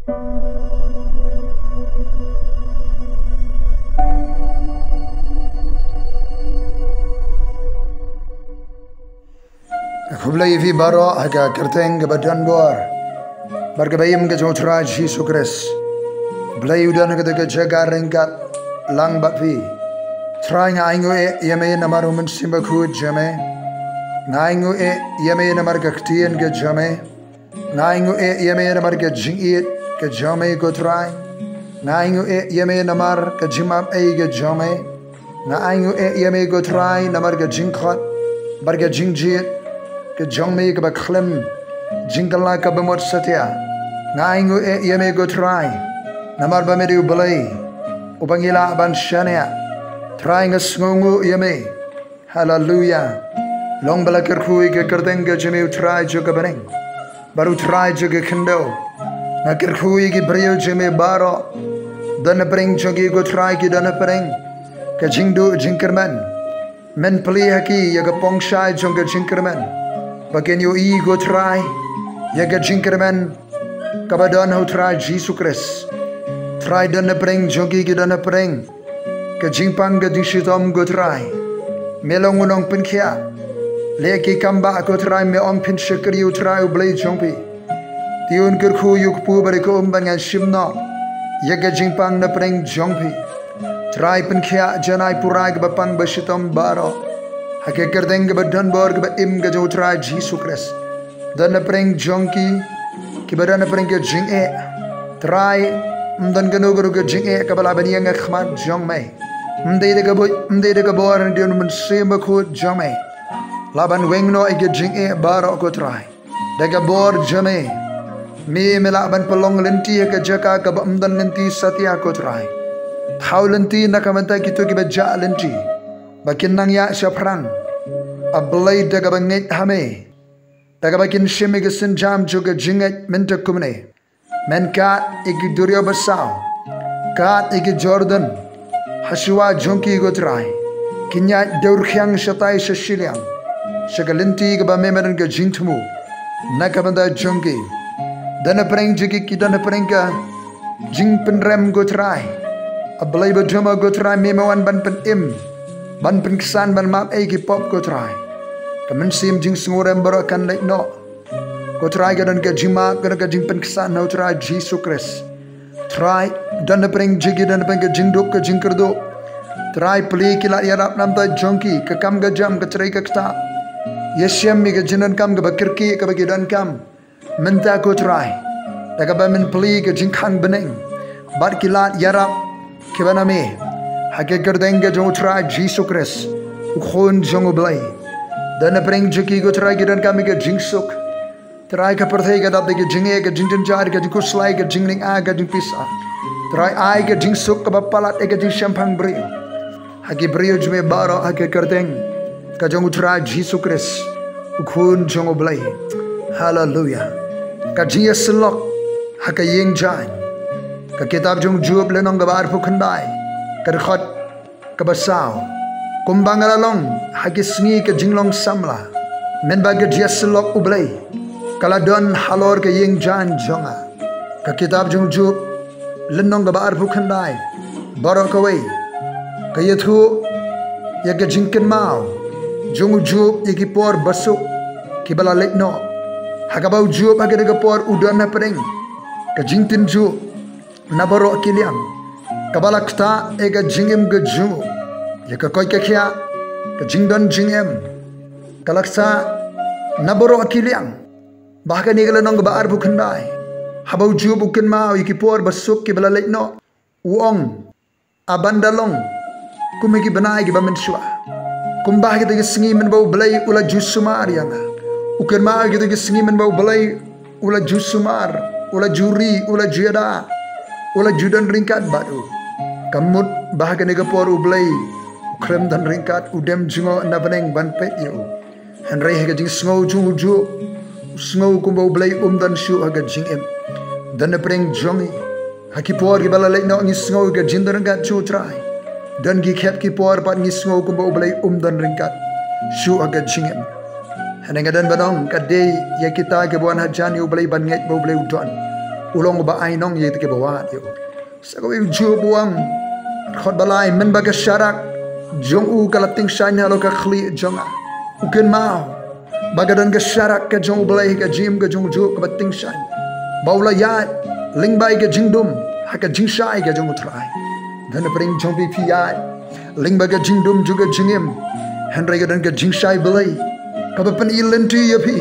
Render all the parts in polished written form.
U Blei vi baro haga kerteng ke badan bor barkebayim ke jotraj Yesus Kristus Blei udan ke jaga ryngkat lyngba vi try ngaingu yeme namaru mensimba KUT jame ngaingu yeme namar ke ktien ke jame ngaingu yeme namar ke ïaid ke jame ko try ngaingu yeme namar ke jimam ke jame ngaingu yeme ko try namar ke jingkat bar ke jingjiet ke jong me ke bakhlem jinglong ke bemot setia ngaingu yeme go try namar ba me U Blei ubangila ban shania try ngasngu yeme hallelujah long bala kerkhui ke kerteng ke jeme try jo ke beneng baru try jo ke khendo na kerkhui ke brio jeme baro dan bring jogi go try ke dan bring ke jingdu jingkerman men pli haki ya ke pongshai jong ke jingkerman bagian yo go try ya ke jingkerman kabadan ho try Yesus Kristus try dan bring jogi ke dan bring ke jingpang ke dingshitom go try melong unong pinkhia leki kamba go try me ong pin shikri u try U Blei jongpi tiun kerkhu yuk pu bari ko umban ngan shimno ya ke jingpang na bring jongpi try pinkhia janai purai ke bapang bashitom baro hake kerdeng ke badan bor ke im ke jo try Yesus Kristus dan na bring jongki ke badan na bring ke jing'e try mdan ke no guru ke jing'e ke bala bani yang khmat jong mai mde de ke bor ndion men semba KUT jong mai laban wengno ke jing'e baro ko try daga bor jame me melaban pelong lenti ke jaka ke mdan lenti satya ko try thau lenti nakamanta kitu ke baja lenti bakin nang ya syafrang U Blei daga banget hame daga bakin shimi ke senjam juga jing'aïñ mynta kumne menka iki duryo basau kat iki Jordan hashwa jonki go try kinya daurkhyang shatai shashiliang shagalinti ke bamemeran ke jingtumu nakabanda jonki dana preng jiki kidana prengka jing penrem go try U Blei baduma go try memewan ban pynim ban pengkesan ban map ki pop ko try kamen sim jing sngorem barakan lek no ko try gadan ke jima gadan jing pengkesan no try Yesus Kristus try dan preng jigi dan preng ke jingduk ke jingkerdo try pli kila yarap nam ta jonki ke kam ga jam ke trai ke kta yeshem mi ke jinan kam ke bakirki ke bagi dan kam mynta ko try daga ba men pli ke jingkhang beneng bar kilat yarap ke baname hake kerdeng ke jong try Yesus Kristus ukhon jong U Blei dan preng jiki go try gidan kami ke jingsuk try ke perthai ke dap ke jing'e ke jingdon jar ke jingkuslai ke jingling a ke jingpisa try ai ke jingsuk ke bapalat ke jing shampang brio hake brio jme baro hake kerdeng ke jong try Yesus Kristus ukhon jong U Blei hallelujah ka jingïasyllok hake ïingjaiñ ka kitab jong jub lenong gabar pukhandai kerkhot kebasau kumba ngalalong hagi sngi ke jinglong samla mynba ke jingïasyllok U Blei kaladon halor ke ïingjaiñ jonga ka kitab jung jub lenong gabar bukhandai barok away ka yethu ya ke jingken mau jung jub yiki por basuk kibala lekno hagabau jub hagi de por udan na preng ka jingtin jub na barok kiliang kabala kta ega jingem ge jungu ya ka koi ke khia ka jingdon jingem kalaksa naboro akiliang bahkan igala nong ba ar bukhandai habau ju bukin ma yiki por basuk ki bala lekno uong abandalong kumegi bnai ki ba mynshuwa kumba ki de sngi men ba U Blei ula ju sumar yanga ukin ma ki de sngi men ba U Blei ula ju sumar ula juri ula jeda ula judan ryngkat baru kamut bahkan ega por U Blei krem dan ryngkat udem jingo na beneng ban pet yo henry hega jing sngo jungu ju sngo kumba U Blei dan shu haga jingem dan na preng jongi haki por ki bala lek no ngi sngo ga jindar ryngkat chu try dan gi khet ki por pat ngi sngo kumba U Blei dan ryngkat shu haga jingem henenga dan banong ka day ya kita ke buan hajani U Blei ban nget ba U Blei udon ulong ba ai nong ye ke bawa yo sakawi ju buang khot balai mynba ke sharak jong u kala tyngshaiñ halor ka khlieh jong uken mau bagadan ke sharak ke jong U Blei ke jim ke jong ju ke tyngshaiñ baula ïaid lyngba ke jingdum haka jingshai ke jong utrai dan pring jong pi ïaid lyngba ke jingdum juga jingim henry ke dan ke jingshai Blei ka pen ilen tu ye pi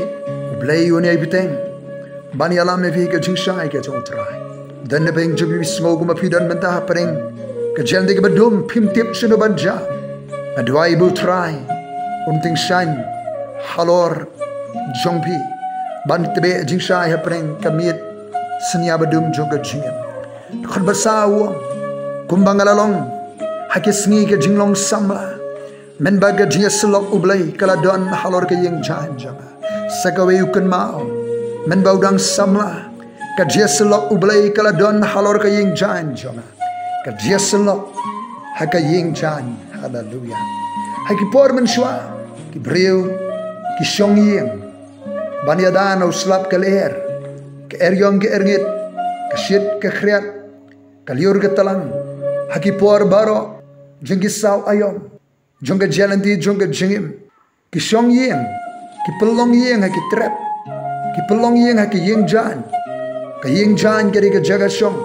U Blei une biteng bani alam ne pi ke jingshai ke jong utrai dan pring jong pi smog ma pi dan mynta pring ke jelde ke bedum pim tip sunu banja adwai bu trai tyngshaiñ halor jong pi ban tebe jingshai pring kamit sngi bedum juga jingim khot basaw kumba ngalalong haki sngi ke jinglong samla mynba ke jingïasyllok U Blei kala don halor ke ïingjaiñ janga sakawe uken mau mynba udang samla ke jingïasyllok U Blei kala don halor ke ïingjaiñ janga ke jingïasyllok haka ïingjaiñ haleluya haki por mynshuwa ki breu ki shongsah baniadan uslap ke leher ke eryong ke erngit ke shit ke khlieh ke liur ke talang haki por baro jingsaw ayom jong ke jalanti jong ke jingim ki shongsah ki pelong yeng haki trap ki pelong yeng haki ïingjaiñ ke ïingjaiñ ke jaga shong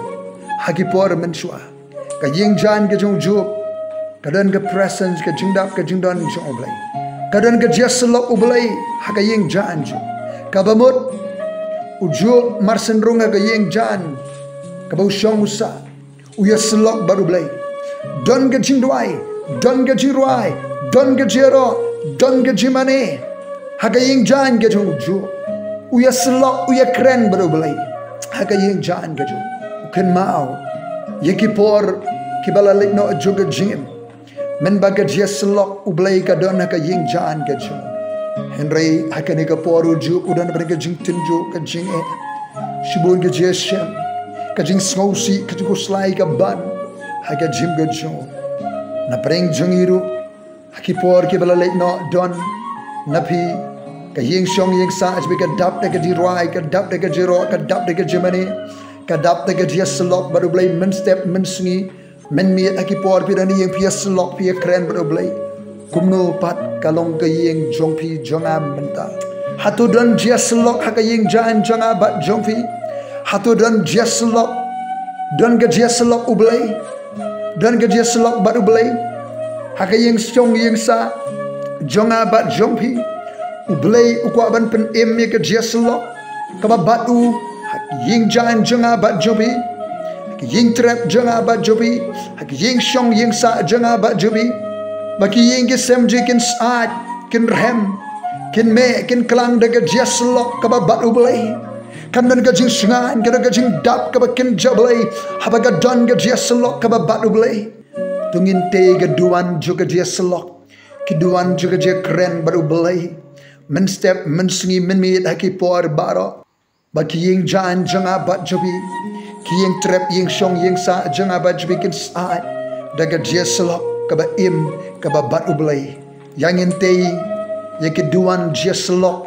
haki por mynshuwa ke ïingjaiñ ke jong juk kadan ke presence ke jingdap ke jingdon jong U Blei kadan ke jingïasyllok U Blei haka ïingjaiñ jong kabamut ujuk marsen runga ke ïingjaiñ kabau shongsah ïasyllok baru Blei don ke jingduai don ke jiruai don ke jero don ke jimane haka ïingjaiñ ke jong juk ïasyllok kren baru Blei haka ïingjaiñ ke jong uken mau yekipor kibala litno juga jingim mynba ke jingïasyllok U Blei ka don haka ïingjaiñ ke jong henry haka ni ka por ujuk udan berke jing tinju ke jing shibun ke jeshem ka jing sngosi ka jing slai ka ban haka jim ke jong na preng jong iru haki por ke bala no don na pi ka ying shong ying sa ajbe ka dap de ke dirai ka dap de ke jiro ka dap de ke jimane ka dap de ke jingïasyllok baru Blei men step men sngi men mi haki por pi dan ying ïasyllok pi kren baru Blei kumno pat kalong ke ying jong pi jonga mynta Hato don jingïasyllok haka ïingjaiñ jonga bat jong pi Hato don jingïasyllok don ke jingïasyllok U Blei don ke jingïasyllok bat U Blei haka ying shong ying sa jonga bat jong pi U Blei ukwa ban pen em ke jingïasyllok ka bat u ïingjaiñ jonga bat jong pi ying trap jonga bat jong pi haka ying shong ying sa jonga bat jong pi baki ying ke semji kin saat kin rem kin me kin klang de ke jingïasyllok ka bat U Blei kan dan ke jing sngai ke jing dap ka kin jablei haba ka don ke jingïasyllok ka bat U Blei tungin te ke duan juga jingïasyllok ki duan juga je kren bat U Blei men step men sngi men mi haki por baro baki ïingjaiñ jonga bat jobi ki ying trap ying shong ying sa jonga bat jobi kin saat de ke jingïasyllok kaba im kaba bat U Blei yang intei ye keduan jingïasyllok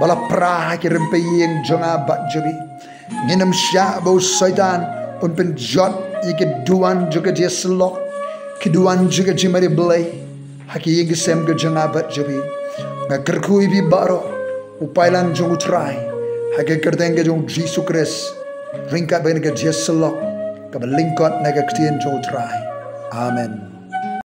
bala pra ki rempe yeng jonga bat jobi nginam sya bau saitan un pen jot ye keduan juga jingïasyllok keduan juga jimari Blei haki yeng sem ke jonga bat jobi ngakerkui bi baro upailan jong utrai haki kerteng ke jong Jesus Christ ryngkat ben ke jingïasyllok kaba lyngkat na ke ktien jong utrai amen.